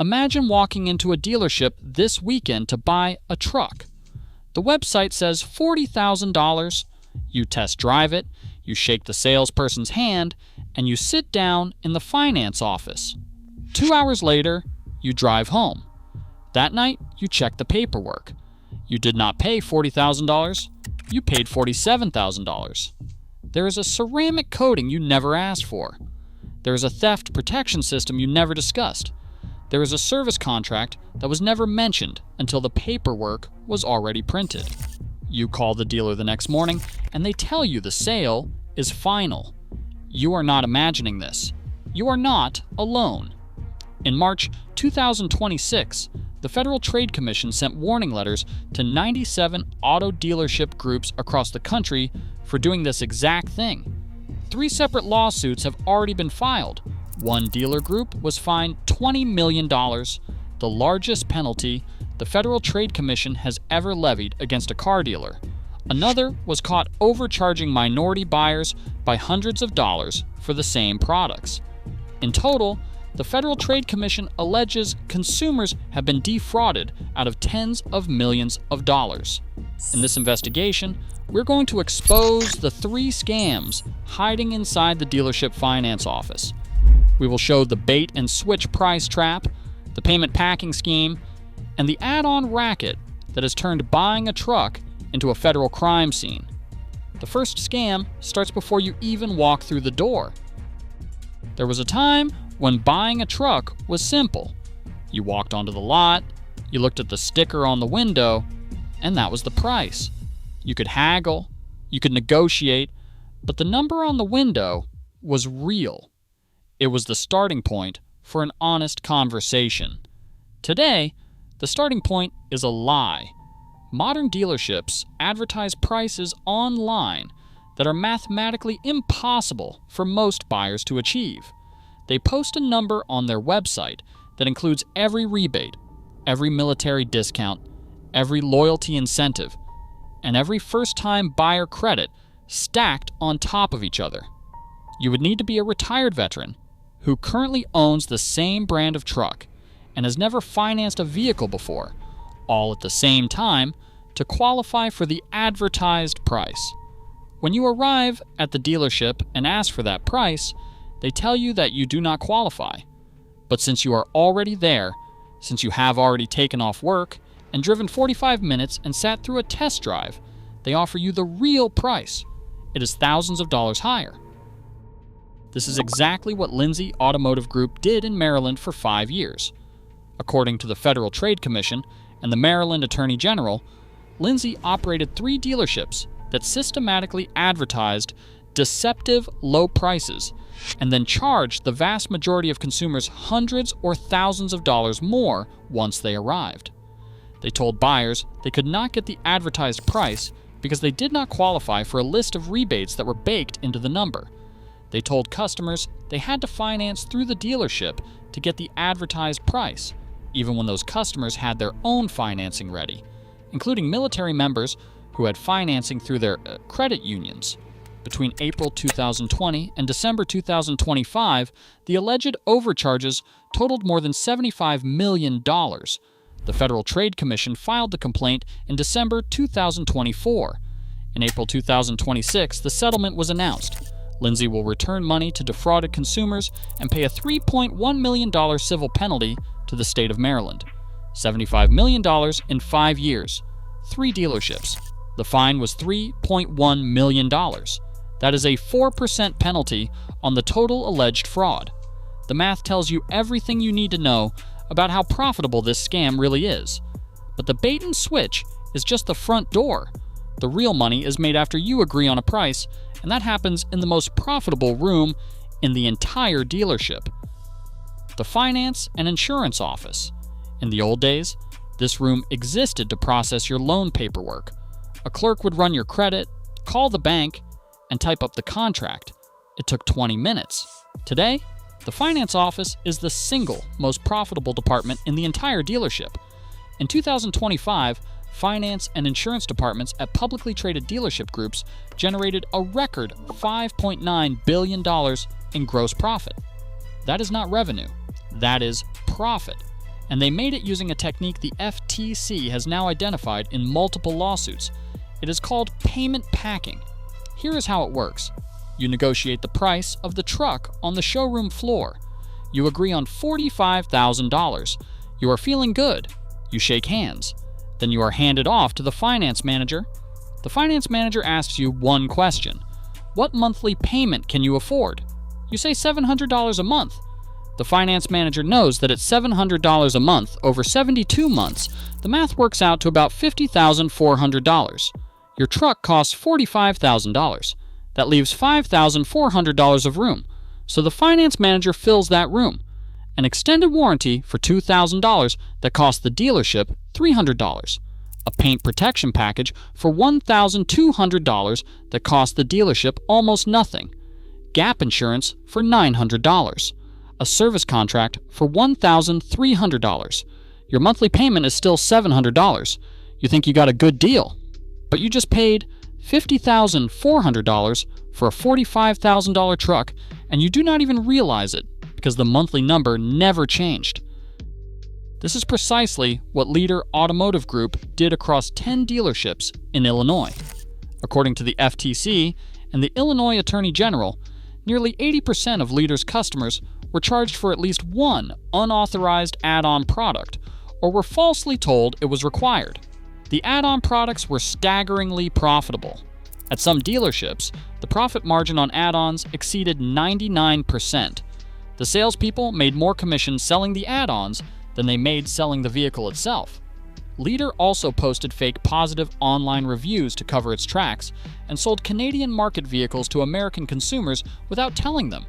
Imagine walking into a dealership this weekend to buy a truck. The website says $40,000. You test drive it, you shake the salesperson's hand, and you sit down in the finance office. 2 hours later, you drive home. That night, you check the paperwork. You did not pay $40,000. You paid $47,000. There is a ceramic coating you never asked for. There is a theft protection system you never discussed. There is a service contract that was never mentioned until the paperwork was already printed. You call the dealer the next morning, and they tell you the sale is final. You are not imagining this. You are not alone. In March 2026, the Federal Trade Commission sent warning letters to 97 auto dealership groups across the country for doing this exact thing. 3 separate lawsuits have already been filed. One dealer group was fined $20 million, the largest penalty the Federal Trade Commission has ever levied against a car dealer. Another was caught overcharging minority buyers by hundreds of dollars for the same products. In total, the Federal Trade Commission alleges consumers have been defrauded out of tens of millions of dollars. In this investigation, we're going to expose the 3 scams hiding inside the dealership finance office. We will show the bait and switch price trap, the payment packing scheme, and the add-on racket that has turned buying a truck into a federal crime scene. The first scam starts before you even walk through the door. There was a time when buying a truck was simple. You walked onto the lot, you looked at the sticker on the window, and that was the price. You could haggle, you could negotiate, but the number on the window was real. It was the starting point for an honest conversation. Today, the starting point is a lie. Modern dealerships advertise prices online that are mathematically impossible for most buyers to achieve. They post a number on their website that includes every rebate, every military discount, every loyalty incentive, and every first-time buyer credit stacked on top of each other. You would need to be a retired veteran who currently owns the same brand of truck and has never financed a vehicle before, all at the same time, to qualify for the advertised price. When you arrive at the dealership and ask for that price, they tell you that you do not qualify. But since you are already there, since you have already taken off work and driven 45 minutes and sat through a test drive, they offer you the real price. It is thousands of dollars higher. This is exactly what Lindsay Automotive Group did in Maryland for 5 years. According to the Federal Trade Commission and the Maryland Attorney General, Lindsay operated 3 dealerships that systematically advertised deceptive low prices and then charged the vast majority of consumers hundreds or thousands of dollars more once they arrived. They told buyers they could not get the advertised price because they did not qualify for a list of rebates that were baked into the number. They told customers they had to finance through the dealership to get the advertised price, even when those customers had their own financing ready, including military members who had financing through their credit unions. Between April 2020 and December 2025, the alleged overcharges totaled more than $75 million. The Federal Trade Commission filed the complaint in December 2024. In April 2026, the settlement was announced. Lindsay will return money to defrauded consumers and pay a $3.1 million civil penalty to the state of Maryland. $75 million in 5 years. 3 dealerships. The fine was $3.1 million. That is a 4% penalty on the total alleged fraud. The math tells you everything you need to know about how profitable this scam really is. But the bait and switch is just the front door. The real money is made after you agree on a price, and that happens in the most profitable room in the entire dealership, the finance and insurance office. In the old days, this room existed to process your loan paperwork. A clerk would run your credit, call the bank, and type up the contract. It took 20 minutes. Today, the finance office is the single most profitable department in the entire dealership. In 2025, finance and insurance departments at publicly traded dealership groups generated a record $5.9 billion in gross profit. That is not revenue. That is profit. and they made it using a technique the FTC has now identified in multiple lawsuits. It is called payment packing. Here is how it works. You negotiate the price of the truck on the showroom floor. You agree on $45,000. You are feeling good. You shake hands. Then you are handed off to the finance manager. The finance manager asks you one question. What monthly payment can you afford? You say $700 a month. The finance manager knows that at $700 a month over 72 months, the math works out to about $50,400. Your truck costs $45,000. That leaves $5,400 of room. So the finance manager fills that room. An extended warranty for $2,000 that costs the dealership $300. A paint protection package for $1,200 that costs the dealership almost nothing. Gap insurance for $900. A service contract for $1,300. Your monthly payment is still $700. You think you got a good deal, but you just paid $50,400 for a $45,000 truck, and you do not even realize it because the monthly number never changed. This is precisely what Leader Automotive Group did across 10 dealerships in Illinois. According to the FTC and the Illinois Attorney General, nearly 80% of Leader's customers were charged for at least one unauthorized add-on product or were falsely told it was required. The add-on products were staggeringly profitable. At some dealerships, the profit margin on add-ons exceeded 99%. The salespeople made more commission selling the add-ons than they made selling the vehicle itself. Leader also posted fake positive online reviews to cover its tracks and sold Canadian market vehicles to American consumers without telling them,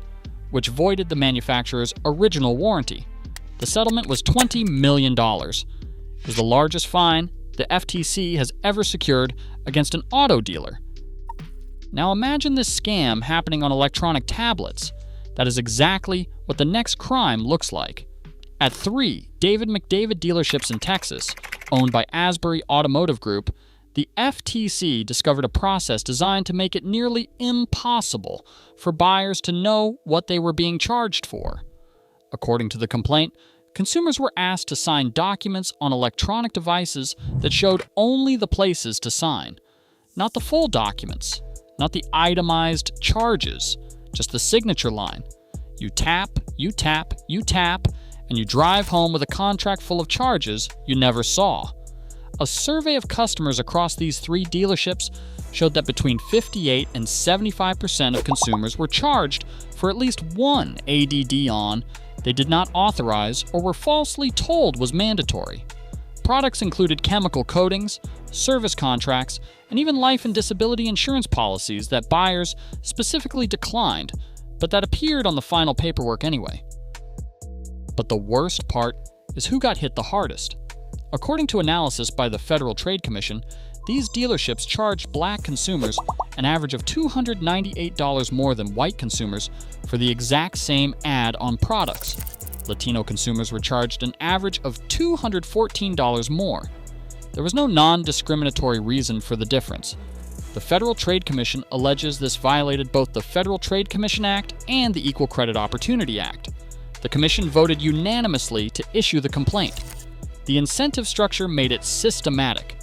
which voided the manufacturer's original warranty. The settlement was $20 million. It was the largest fine the FTC has ever secured against an auto dealer. Now imagine this scam happening on electronic tablets. That is exactly what the next crime looks like. At 3 David McDavid dealerships in Texas, owned by Asbury Automotive Group, the FTC discovered a process designed to make it nearly impossible for buyers to know what they were being charged for. According to the complaint, consumers were asked to sign documents on electronic devices that showed only the places to sign, not the full documents, not the itemized charges, just the signature line. You tap, you tap, you tap, and you drive home with a contract full of charges you never saw. A survey of customers across these 3 dealerships showed that between 58 and 75% of consumers were charged for at least one ADD on they did not authorize or were falsely told was mandatory. Products included chemical coatings, service contracts, and even life and disability insurance policies that buyers specifically declined, but that appeared on the final paperwork anyway. But the worst part is who got hit the hardest. According to analysis by the Federal Trade Commission, these dealerships charged black consumers an average of $298 more than white consumers for the exact same ad on products. Latino consumers were charged an average of $214 more. There was no non-discriminatory reason for the difference. The Federal Trade Commission alleges this violated both the Federal Trade Commission Act and the Equal Credit Opportunity Act. The Commission voted unanimously to issue the complaint. The incentive structure made it systematic.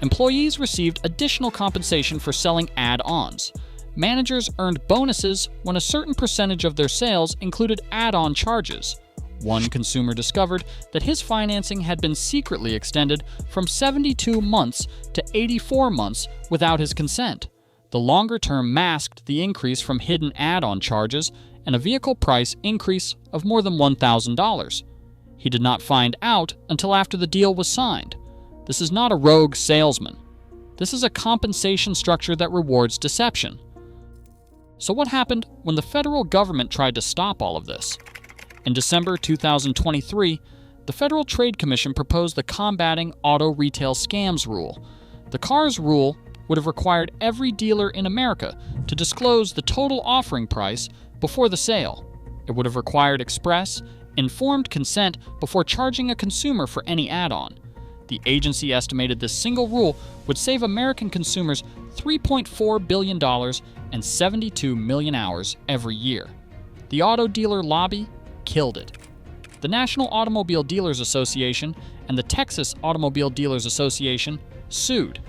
Employees received additional compensation for selling add-ons. Managers earned bonuses when a certain percentage of their sales included add-on charges. One consumer discovered that his financing had been secretly extended from 72 months to 84 months without his consent. The longer term masked the increase from hidden add-on charges and a vehicle price increase of more than $1,000. He did not find out until after the deal was signed. This is not a rogue salesman. This is a compensation structure that rewards deception. So what happened when the federal government tried to stop all of this? In December 2023, the Federal Trade Commission proposed the Combating Auto Retail Scams Rule. The CARS rule would have required every dealer in America to disclose the total offering price before the sale. It would have required express, informed consent before charging a consumer for any add-on. The agency estimated this single rule would save American consumers $3.4 billion and 72 million hours every year. The auto dealer lobby killed it. the National Automobile Dealers Association and the Texas Automobile Dealers Association sued.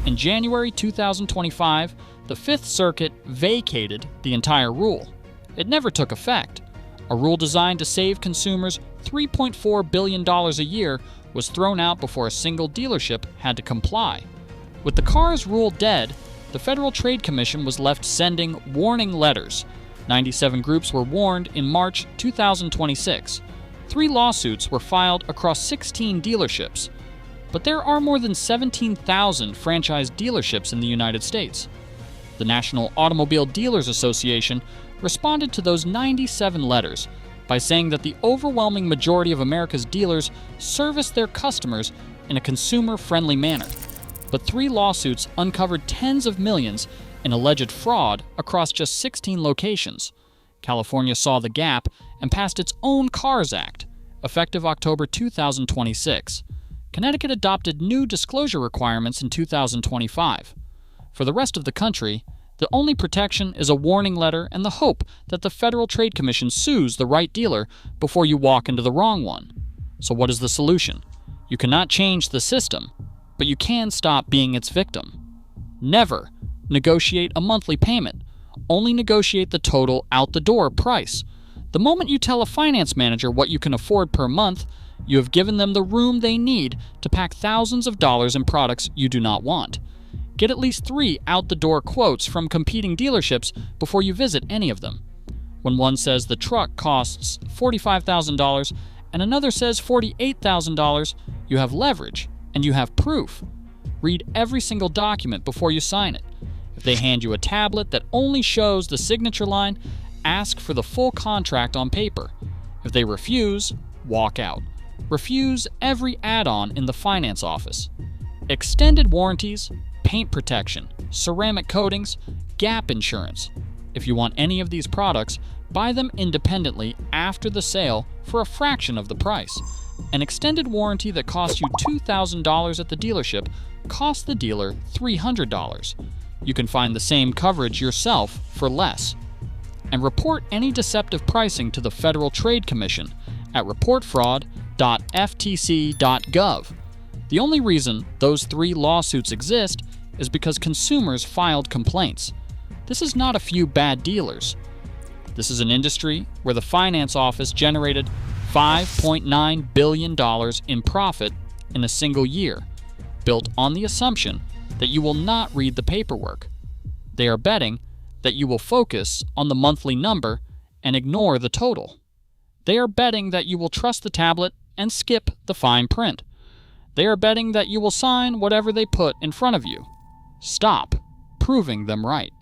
In January 2025, the Fifth Circuit vacated the entire rule. It never took effect. A rule designed to save consumers $3.4 billion a year was thrown out before a single dealership had to comply. With the CARS rule dead, the Federal Trade Commission was left sending warning letters. 97 groups were warned in March 2026. 3 lawsuits were filed across 16 dealerships. But there are more than 17,000 franchise dealerships in the United States. The National Automobile Dealers Association responded to those 97 letters by saying that the overwhelming majority of America's dealers service their customers in a consumer-friendly manner. But 3 lawsuits uncovered tens of millions in alleged fraud across just 16 locations. California saw the gap and passed its own CARS Act, effective October 2026. Connecticut adopted new disclosure requirements in 2025. For the rest of the country, the only protection is a warning letter and the hope that the Federal Trade Commission sues the right dealer before you walk into the wrong one. So what is the solution? You cannot change the system, but you can stop being its victim. Never negotiate a monthly payment. Only negotiate the total out-the-door price. The moment you tell a finance manager what you can afford per month, you have given them the room they need to pack thousands of dollars in products you do not want. Get at least 3 out-the-door quotes from competing dealerships before you visit any of them. When one says the truck costs $45,000 and another says $48,000, you have leverage and you have proof. Read every single document before you sign it. If they hand you a tablet that only shows the signature line, ask for the full contract on paper. If they refuse, walk out. Refuse every add-on in the finance office. Extended warranties, paint protection, ceramic coatings, gap insurance. If you want any of these products, buy them independently after the sale for a fraction of the price. An extended warranty that costs you $2,000 at the dealership costs the dealer $300. You can find the same coverage yourself for less. And report any deceptive pricing to the Federal Trade Commission at reportfraud.ftc.gov. The only reason those 3 lawsuits exist is because consumers filed complaints. This is not a few bad dealers. This is an industry where the finance office generated $5.9 billion in profit in a single year, built on the assumption that you will not read the paperwork. They are betting that you will focus on the monthly number and ignore the total. They are betting that you will trust the tablet and skip the fine print. They are betting that you will sign whatever they put in front of you. Stop proving them right.